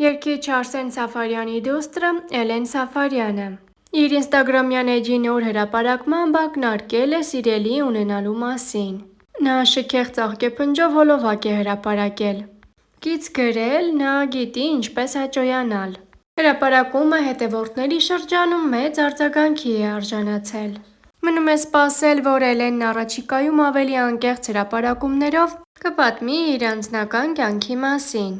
Երգիչ Արսեն Սաֆարյանի դուստրը Էլեն Սաֆարյանը իր ինստագրամյան էջի նոր հրապարակմամբ ակնարկել է սիրելի ունենալու մասին։ Նա շքեղ ծաղկեփնջով հոլովակ է հրապարակել։ Կից գրել՝ նա գիտի ինչպես հաճոյանալ։ Հրապարակումը հետևորդների շրջանում մեծ արձագանքի է արժանացել։ Մնում է սպասել, որ Էլենն առաջիկայում ավելի անկեղծ հրապարակումներով կպատմի իր անձնական կյանքի մասին։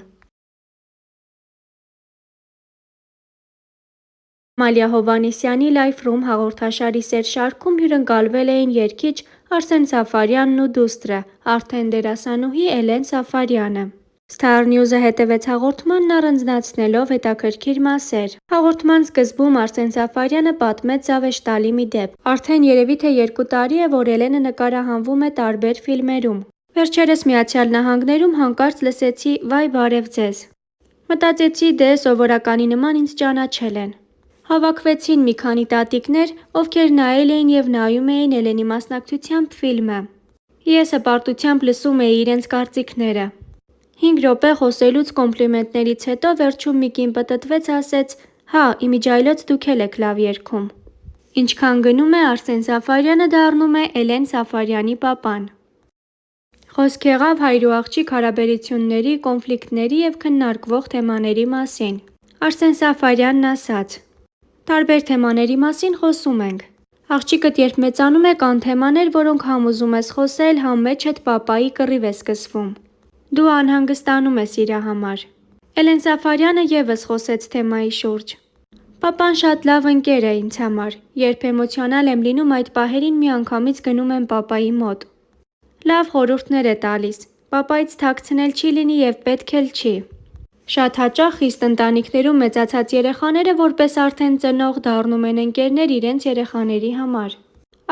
Մալիա Հովհաննիսյանի «Life Room» հաղորդաշարի սեր շարքում հյուրընկալվել էին երգիչ Արսեն Սաֆարյանն ու դուստրը՝ արդեն դերասանուհի Էլեն Սաֆարյանը։ Star News-ը հետևեց հաղորդմանն առանձնացնելով հետաքրքիր մասեր։ Հաղորդման սկզբում Արսեն Սաֆարյանը պատմեց զավեշտալի մի դեպք։ Արդեն երևի թե 2 տարի է, որ Էլենը նկարահանվում է տարբեր ֆիլմերում։ Վերջերս Միացյալ Նահանգներում հանկարծ լսեցի «Վայ բարև ձեզ»։ Մտածեցի՝ դե սովորականի նման ինձ ճանաչել են։ Հավաքվեցին մի քանի տատիկներ, ովքեր նայել էին և նայում էին Էլենի մասնակցությամբ ֆիլմը։ Ես հպարտությամբ լսում էի իրենց կարծիքները։ 5 րոպե խոսելուց կոմպլիմենտներից հետո վերջում մի կին պտտվեց, ասեց՝ «Հա, իմիջիայլոց դուք էլ եք լավ երգում»։ Ինչքան գնում է, Արսեն Սաֆարյանը դառնում է Էլեն Սաֆարյանի պապան։ Խոսք եղավ հայր ու աղջիկ հարաբերությունների, կոնֆլիկտների և քննարկվող թեմաների մասին։ Արսեն Սաֆարյանն ասաց. «Տարբեր թեմաների մասին խոսում ենք։ Աղջիկդ երբ մեծանում է, կան թեմաներ, որոնք համ ուզում ես խոսել, համ մեջդ պապայի կռիվ է սկսվում։ Դու անհանգստանում ես իրա համար»։ Էլեն Սաֆարյանը ևս խոսեց թեմայի շուրջ։ «Պապան շատ լավ ընկեր է ինձ համար։ Երբ էմոցիոնալ եմ լինում, այդ պահերին միանգամից գնում եմ պապայի մոտ։ Լավ խորհուրդներ է տալիս։ Պապայից թաքցնել չի լինի և պետք էլ չի։ Շատ հաճախ խիստ ընտանիքներում մեծացած երեխաները որպես արդեն ծնող դառնում են ընկերներ իրենց երեխաների համար»։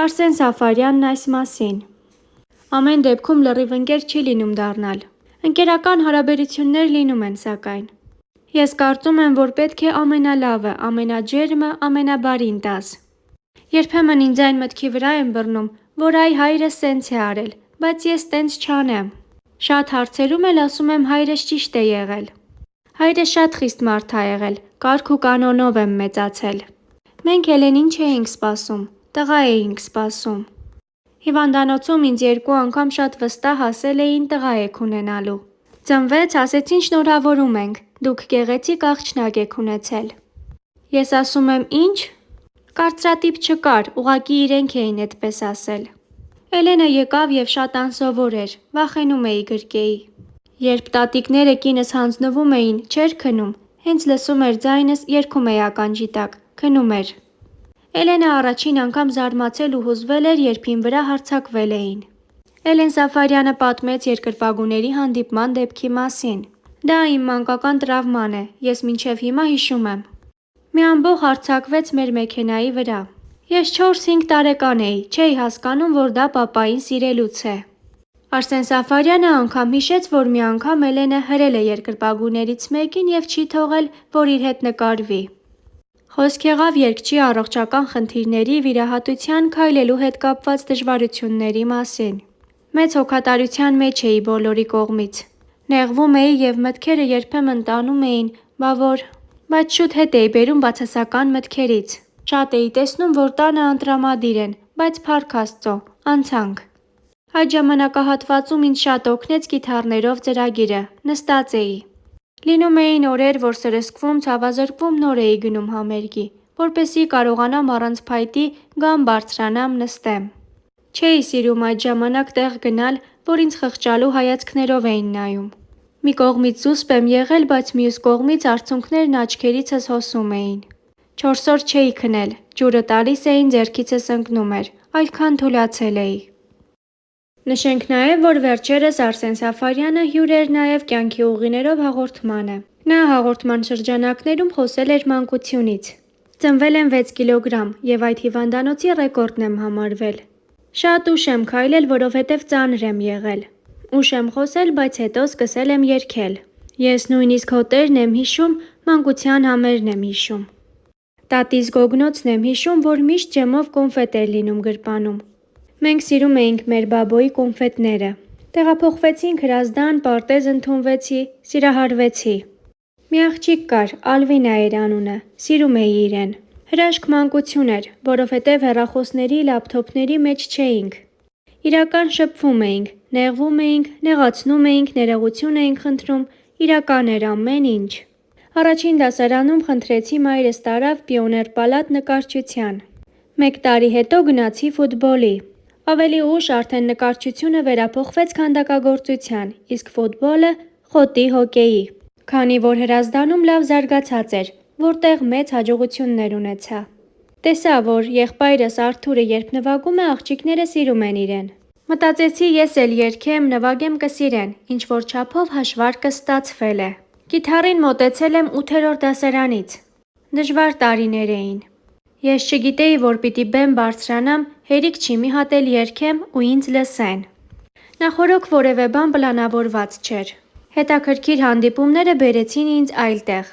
Արսեն Սաֆարյանն այս մասին. «Ամեն դեպքում լրիվ ընկեր չի լինում դառնալ։ Ընկերական հարաբերություններ լինում են սակայն։ Ես կարծում եմ, որ պետք է ամենալավը, ամենաջերմը, ամենաբարին տաս։ Երբեմն ինձ այն մտքի վրա եմ բռնում, որ այ հայրս սենց է արել, բայց ես տենց չանեմ։ Շատ հարցերում էլ ասում եմ հայրս ճիշտ է եղել։ Հայրս շատ խիստ մարդ ա եղել, կարգ ու կանոնով եմ մեծացել։ Մենք Էլենին չէինք սպասում, տղա էինք սպասում։ Հիվանդանոցում ինձ 2 անգամ շատ վստահ ասել էին տղա եք ունենալու։ Ծնվեց, ասեցին շնորհավորում ենք, դուք գեղեցիկ աղջնակ եք ունեցել։ Ես ասում եմ ի՞նչ։ Կարծրատիպ չկար, ուղղակի իրենք էին էդպես ասել։ Էլենը եկավ և շատ անսովոր էր, վախենում էի գրկեի։ Երբ տատիկները կինս հանձնվում էին, չէր քնում, հենց լսում էր ձայնս, երգում էի ականջի տակ, քնում էր։ Էլենը առաջին անգամ զարմացել ու հուզվել էր, երբ իմ վրա հարձակվել էին»։ Էլեն Սաֆարյանը պատմեց երկրպագուների հանդիպման դեպքի մասին։ «Դա իմ մանկական տրավման է, ես մինչև հիմա հիշում եմ։ Մի ամբոխ հարձակվեց մեր մեքենայի վրա։ Ես 4-5 տարեկան էի, չէի հասկանում, որ դա պապային սիրելուց է»։ Արսեն Սաֆարյանը անգամ հիշեց, որ մի անգամ Էլենը հրել է երկրպագուներից մեկին և չի թողել, որ իր հետ նկարվի։ Խոսք եղավ երգչի առողջական խնդիրների, վիրահատության, քայլելու հետ կապված դժվարությունների մասին։ Մեծ հոգատարության մեջ էի բոլորի կողմից։ Նեղվում էի և մտքերը երբեմն տանում էին, բայց շուտ հետ էի բերում բացասական մտքերից։ Շատ էի տեսնում, որ տանը անտրամադիր են, բայց փառք Աստծո, անցանք։ Այդ ժամանակահատվածում ինձ շատ օգնեց կիթառներով ծրագիրը, նստած էի։ Լինում էին օրեր, որ սրսկվում, ցավազրկվում նոր էի գնում համերգի, որպեսզի կարողանամ առանց փայտի գամ բարձրանամ, նստեմ։ Չէի սիրում այդ ժամանակ տեղ գնալ, որ ինձ խղճալու հայացքներով էին նայում։ Մի կողմից զուսպ եմ եղել, բայց մյուս կողմից արցունքներն աչքերիցս հոսում էին։ 4 օր չէի քնել, ջուրը տալիս էին, ձեռքիցս ընկնում էր, այդքան թուլացել էի։ Նշենք նաև, որ վերջերս Արսեն Սաֆարյանը հյուր էր նաև «Կյանքի ուղիներով» հաղորդմանը։ Նա հաղորդման շրջանակներում խոսել էր մանկությունից։ «Ծնվել եմ 6 կիլոգրամ և այդ հիվանդանոցի ռեկորդն եմ համարվել։ Շատ ուշ եմ քայլել, որովհետև ծանր եմ եղել։ Ուշ եմ խոսել, բայց հետո սկսել եմ երգել։ Ես նույնիսկ հոտերն եմ հիշում, մանկության համերն եմ հիշում։ Տատիս գոգնոցն եմ հիշում, որ միշտ ջեմով կոնֆետ էր լինում գրպանում։ Մենք սիրում էինք մեր բաբոյի կոնֆետները։ Տեղափոխվեցինք Հրազդան, պարտեզ ընդունվեցի, սիրահարվեցի։ Մի աղջիկ կար, Ալվինա էր անունը, սիրում էի իրեն։ Հրաշք մանկություն էր, որովհետև հեռախոսների, լապթոփների մեջ չէինք։ Իրական շփվում էինք, նեղվում էինք, նեղացնում էինք, ներողություն էինք խնդրում, իրական էր ամեն ինչ։ Առաջին դասարանում խնդրեցի մայրս տարավ Պիոներ պալատ նկարչության։ 1 տարի հետո գնացի ֆուտբոլի։ Ավելի ուշ արդեն նկարչությունը վերափոխվեց քանդակագործության, իսկ ֆուտբոլը՝ խոտի հոկեյի։ Քանի որ Հրազդանում լավ զարգացած էր, որտեղ մեծ հաջողություններ ունեցա։ Տեսա, որ եղբայրս Արթուրը երբ նվագում է, աղջիկները սիրում են իրեն։ Մտածեցի ես էլ երգեմ, նվագեմ կսիրեն, ինչ-որ չափով հաշվարկը ստացվել է։ Կիթառին մոտեցել եմ 8-րդ դասարանից։ Դժվար տարիներ էին։ Ես չգիտեի, որ պիտի բեմ բարձրանամ, հերիք չի մի հատ էլ երգեմ ու ինձ լսեն։ Նախօրոք որևէ բան պլանավորված չէր։ Հետաքրքիր հանդիպումները բերեցին ինձ այլ տեղ։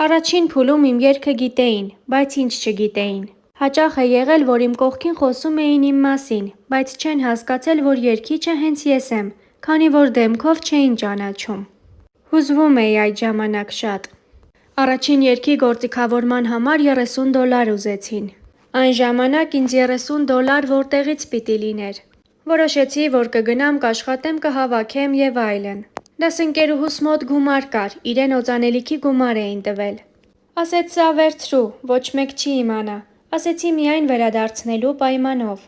Առաջին փուլում իմ երգը գիտեին, բայց ինձ չգիտեին։ Հաճախ է եղել, որ իմ կողքին խոսում էին իմ մասին, բայց չեն հասկացել, որ երգիչը հենց ես եմ, քանի որ դեմքով չէին ճանաչում։ Հուզվում էի այդ ժամանակ շատ։ Առաջին երգի գործիքավորման համար $30 ուզեցին։ Այն ժամանակ ինձ $30 որտեղից պիտի լիներ։ Որոշեցի, որ կգնամ, կաշխատեմ, կհավաքեմ եւ այլն։ Դասընկերուհուս մոտ գումար կար, իրեն օծանելիքի գումար էին տվել։ Ասեց սա վերցրու, ոչ մեկ չի իմանա։ Ասեցի միայն վերադարձնելու պայմանով։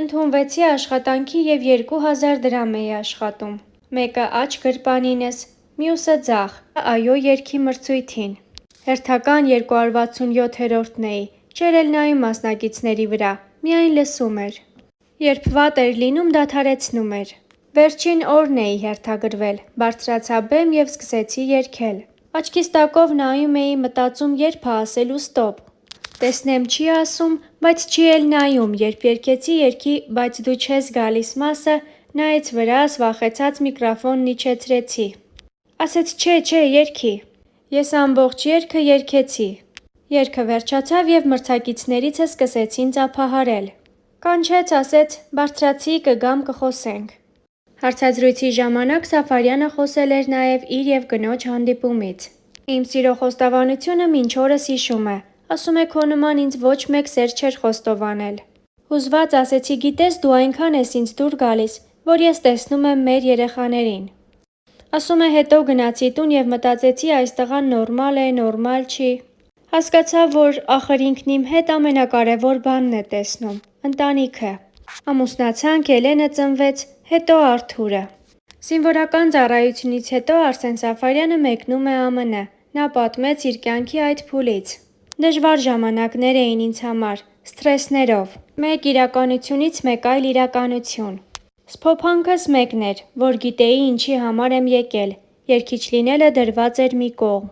Ընդունվեցի աշխատանքի եւ 2000 դրամ էի աշխատում։ Մեկը աջ գրպանինս, մյուսը ձախ, այո երգի մրցույթին։ Հերթական 267-րդն էի, չէր էլ նայում մասնակիցների վրա, միայն լսում էր։ Երբ վատ էր լինում, դադարեցնում էր։ Վերջին օրն էի հերթագրվել, բարձրացա բեմ եւ սկսեցի երգել։ Աչքիս տակով նայում էի, մտածում երբ է ասելու ստոպ։ Տեսնեմ չի ասում, բայց չի էլ նայում, երբ երգեցի երգի «Բայց դու չես գալիս» մասը, նայեց վրաս, վախեցած միկրոֆոնն իջեցրեցի։ Ասեց չէ, երգի։ Ես ամբողջ երգը երգեցի։ Երգը վերջացավ եւ մրցակիցներիցս սկսեցին ծափահարել։ Կանչեց, ասեց բարձրացի, կգամ կխոսենք։ Հարցազրույցի ժամանակ Սաֆարյանը խոսել էր նաև իր եւ կնոջ հանդիպումից։ Իմ սիրո խոստովանությունը մինչ օրս հիշում է, ասում է քո նման ինձ ոչ մեկ սեր չէր խոստովանել։ Հուզված ասեցի գիտես դու այնքան ես ինձ դուր գալիս, որ ես տեսնում եմ մեր երեխաներին։ Ասում է հետո գնացի տուն եւ մտածեցի այս տղան նորմալ է, նորմալ չի։ Հասկացա, որ ախր ինքն իմ հետ ամենակարևոր բանն է տեսնում, ընտանիքը։ Ամուսնացանք, Էլենը ծնվեց, հետո Արթուրը։ Զինվորական ծառայությունից հետո Արսեն Սաֆարյանը մեկնում է ԱՄՆ, նա պատմեց իր կյանքի այդ փուլից։ Դժվար ժամանակներ էին ինձ համար, սթրեսներով, մեկ իրականությունից մեկ այլ իրականություն։ Սփոփանքս մեկն էր, որ գիտեի ինչի համար եմ եկել, երգիչ լինելը դրված էր մի կողմ։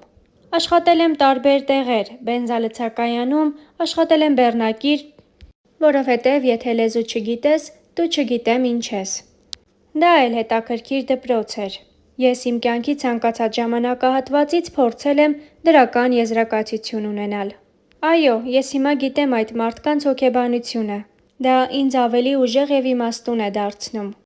Աշխատել եմ տարբեր տեղեր, բենզալցակայանում, աշխատել եմ բեռնակիր, որովհետև եթե լեզու չգիտես, դու չգիտեմ ինչ ես։ Դա էլ հետաքրքիր դպրոց էր։ Ես իմ կյանքի ցանկացած ժամանակահատվածից փորձել եմ դրական եզրակացություն ունենալ։ Այո, ես հիմա գիտեմ այդ մարդկանց հոգեբանությունը։ Դա ինձ ավելի ուժեղ եւ իմաստուն է դարձնում։